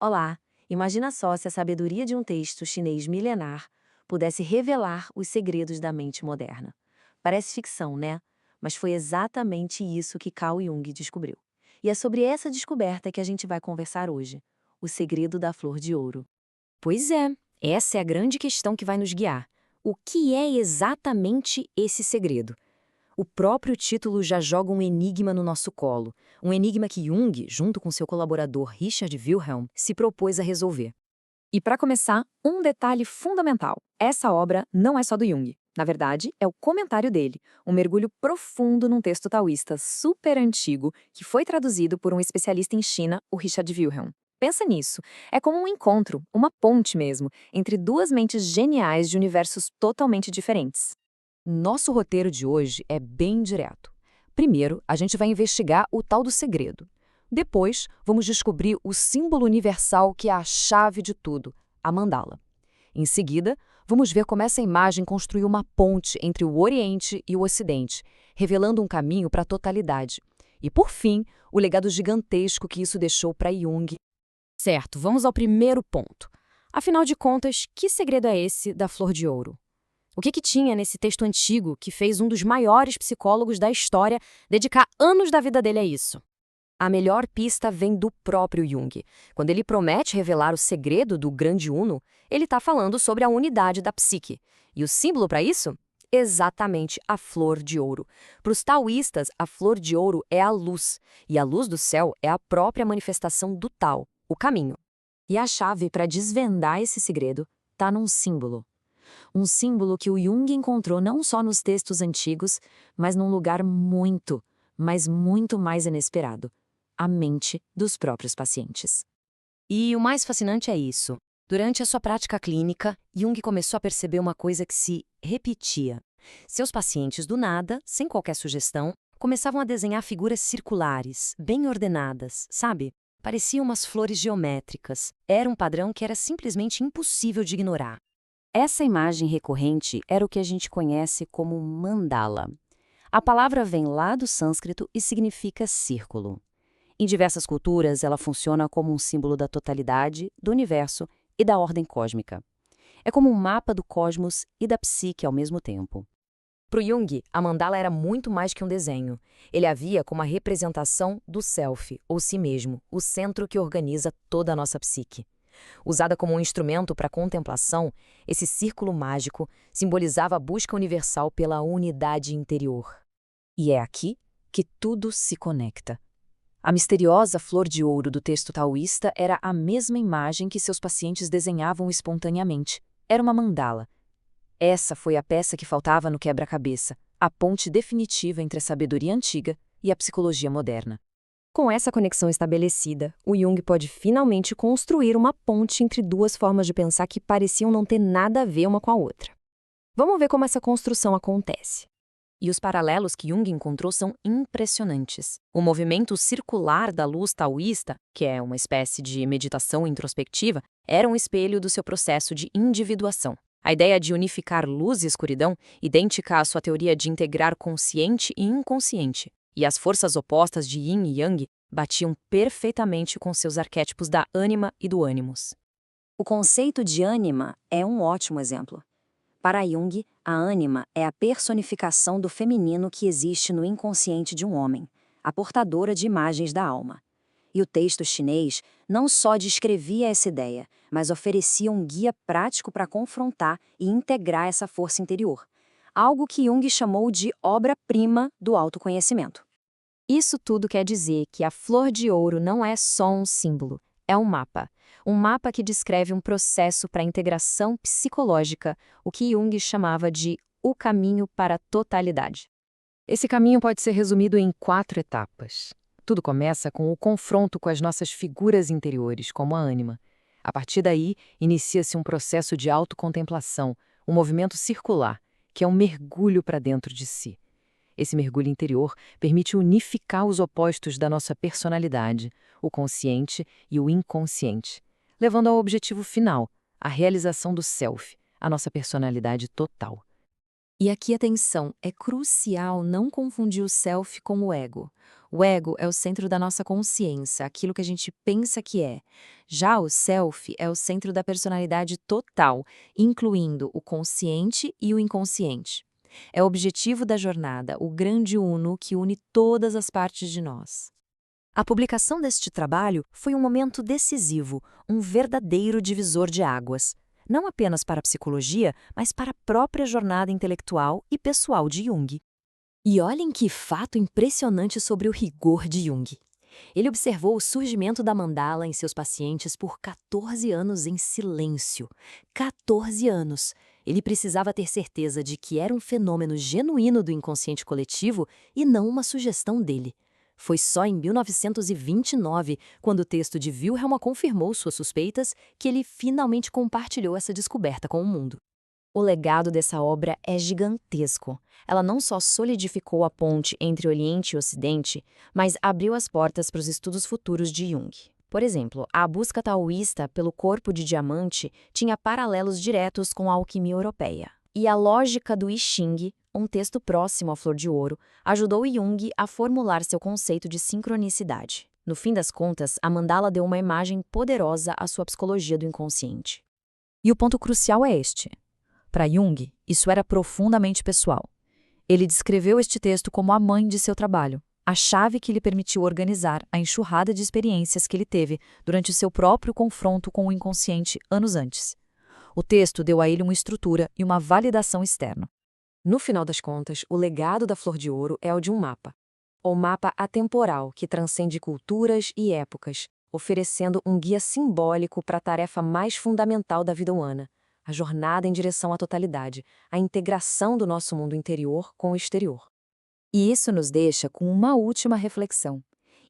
Olá, imagina só se a sabedoria de um texto chinês milenar pudesse revelar os segredos da mente moderna. Parece ficção, né? Mas foi exatamente isso que Carl Jung descobriu. E é sobre essa descoberta que a gente vai conversar hoje: o segredo da flor de ouro. Pois é, essa é a grande questão que vai nos guiar. O que é exatamente esse segredo? O próprio título já joga um enigma no nosso colo, um enigma que Jung, junto com seu colaborador Richard Wilhelm, se propôs a resolver. E para começar, um detalhe fundamental: essa obra não é só do Jung. Na verdade, é o comentário dele, um mergulho profundo num texto taoísta super antigo que foi traduzido por um especialista em China, o Richard Wilhelm. Pensa nisso, é como um encontro, uma ponte mesmo, entre duas mentes geniais de universos totalmente diferentes. Nosso roteiro de hoje é bem direto. Primeiro, a gente vai investigar o tal do segredo. Depois, vamos descobrir o símbolo universal que é a chave de tudo, a mandala. Em seguida, vamos ver como essa imagem construiu uma ponte entre o Oriente e o Ocidente, revelando um caminho para a totalidade. E, por fim, o legado gigantesco que isso deixou para Jung. Certo, vamos ao primeiro ponto. Afinal de contas, que segredo é esse da flor de ouro? O que tinha nesse texto antigo que fez um dos maiores psicólogos da história dedicar anos da vida dele a isso? A melhor pista vem do próprio Jung. Quando ele promete revelar o segredo do grande Uno, ele está falando sobre a unidade da psique. E o símbolo para isso? Exatamente a flor de ouro. Para os taoístas, a flor de ouro é a luz, e a luz do céu é a própria manifestação do Tao, o caminho. E a chave para desvendar esse segredo está num símbolo. Um símbolo que o Jung encontrou não só nos textos antigos, mas num lugar muito, mas muito mais inesperado: a mente dos próprios pacientes. E o mais fascinante é isso. Durante a sua prática clínica, Jung começou a perceber uma coisa que se repetia. Seus pacientes, do nada, sem qualquer sugestão, começavam a desenhar figuras circulares, bem ordenadas, sabe? Pareciam umas flores geométricas. Era um padrão que era simplesmente impossível de ignorar. Essa imagem recorrente era o que a gente conhece como mandala. A palavra vem lá do sânscrito e significa círculo. Em diversas culturas, ela funciona como um símbolo da totalidade, do universo e da ordem cósmica. É como um mapa do cosmos e da psique ao mesmo tempo. Para o Jung, a mandala era muito mais que um desenho. Ele a via como a representação do self, ou si mesmo, o centro que organiza toda a nossa psique. Usada como um instrumento para contemplação, esse círculo mágico simbolizava a busca universal pela unidade interior. E é aqui que tudo se conecta. A misteriosa flor de ouro do texto taoísta era a mesma imagem que seus pacientes desenhavam espontaneamente. Era uma mandala. Essa foi a peça que faltava no quebra-cabeça, a ponte definitiva entre a sabedoria antiga e a psicologia moderna. Com essa conexão estabelecida, o Jung pode finalmente construir uma ponte entre duas formas de pensar que pareciam não ter nada a ver uma com a outra. Vamos ver como essa construção acontece. E os paralelos que Jung encontrou são impressionantes. O movimento circular da luz taoísta, que é uma espécie de meditação introspectiva, era um espelho do seu processo de individuação. A ideia de unificar luz e escuridão, idêntica à sua teoria de integrar consciente e inconsciente. E as forças opostas de Yin e Yang batiam perfeitamente com seus arquétipos da ânima e do ânimos. O conceito de ânima é um ótimo exemplo. Para Jung, a ânima é a personificação do feminino que existe no inconsciente de um homem, a portadora de imagens da alma. E o texto chinês não só descrevia essa ideia, mas oferecia um guia prático para confrontar e integrar essa força interior, algo que Jung chamou de obra-prima do autoconhecimento. Isso tudo quer dizer que a flor de ouro não é só um símbolo, é um mapa. Um mapa que descreve um processo para a integração psicológica, o que Jung chamava de o caminho para a totalidade. Esse caminho pode ser resumido em 4 etapas. Tudo começa com o confronto com as nossas figuras interiores, como a ânima. A partir daí, inicia-se um processo de autocontemplação, um movimento circular, que é um mergulho para dentro de si. Esse mergulho interior permite unificar os opostos da nossa personalidade, o consciente e o inconsciente, levando ao objetivo final, a realização do self, a nossa personalidade total. E aqui, atenção, é crucial não confundir o self com o ego. O ego é o centro da nossa consciência, aquilo que a gente pensa que é. Já o self é o centro da personalidade total, incluindo o consciente e o inconsciente. É o objetivo da jornada, o grande uno que une todas as partes de nós. A publicação deste trabalho foi um momento decisivo, um verdadeiro divisor de águas. Não apenas para a psicologia, mas para a própria jornada intelectual e pessoal de Jung. E olhem que fato impressionante sobre o rigor de Jung. Ele observou o surgimento da mandala em seus pacientes por 14 anos em silêncio. 14 anos! Ele precisava ter certeza de que era um fenômeno genuíno do inconsciente coletivo e não uma sugestão dele. Foi só em 1929, quando o texto de Wilhelm confirmou suas suspeitas, que ele finalmente compartilhou essa descoberta com o mundo. O legado dessa obra é gigantesco. Ela não só solidificou a ponte entre Oriente e Ocidente, mas abriu as portas para os estudos futuros de Jung. Por exemplo, a busca taoísta pelo corpo de diamante tinha paralelos diretos com a alquimia europeia. E a lógica do I Ching, um texto próximo à Flor de Ouro, ajudou Jung a formular seu conceito de sincronicidade. No fim das contas, a mandala deu uma imagem poderosa à sua psicologia do inconsciente. E o ponto crucial é este. Para Jung, isso era profundamente pessoal. Ele descreveu este texto como a mãe de seu trabalho, a chave que lhe permitiu organizar a enxurrada de experiências que ele teve durante seu próprio confronto com o inconsciente anos antes. O texto deu a ele uma estrutura e uma validação externa. No final das contas, o legado da Flor de Ouro é o de um mapa. O mapa atemporal que transcende culturas e épocas, oferecendo um guia simbólico para a tarefa mais fundamental da vida humana, a jornada em direção à totalidade, a integração do nosso mundo interior com o exterior. E isso nos deixa com uma última reflexão.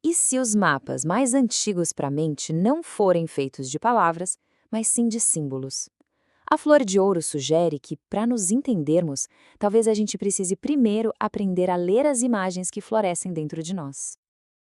E se os mapas mais antigos para a mente não forem feitos de palavras, mas sim de símbolos? A Flor de Ouro sugere que, para nos entendermos, talvez a gente precise primeiro aprender a ler as imagens que florescem dentro de nós.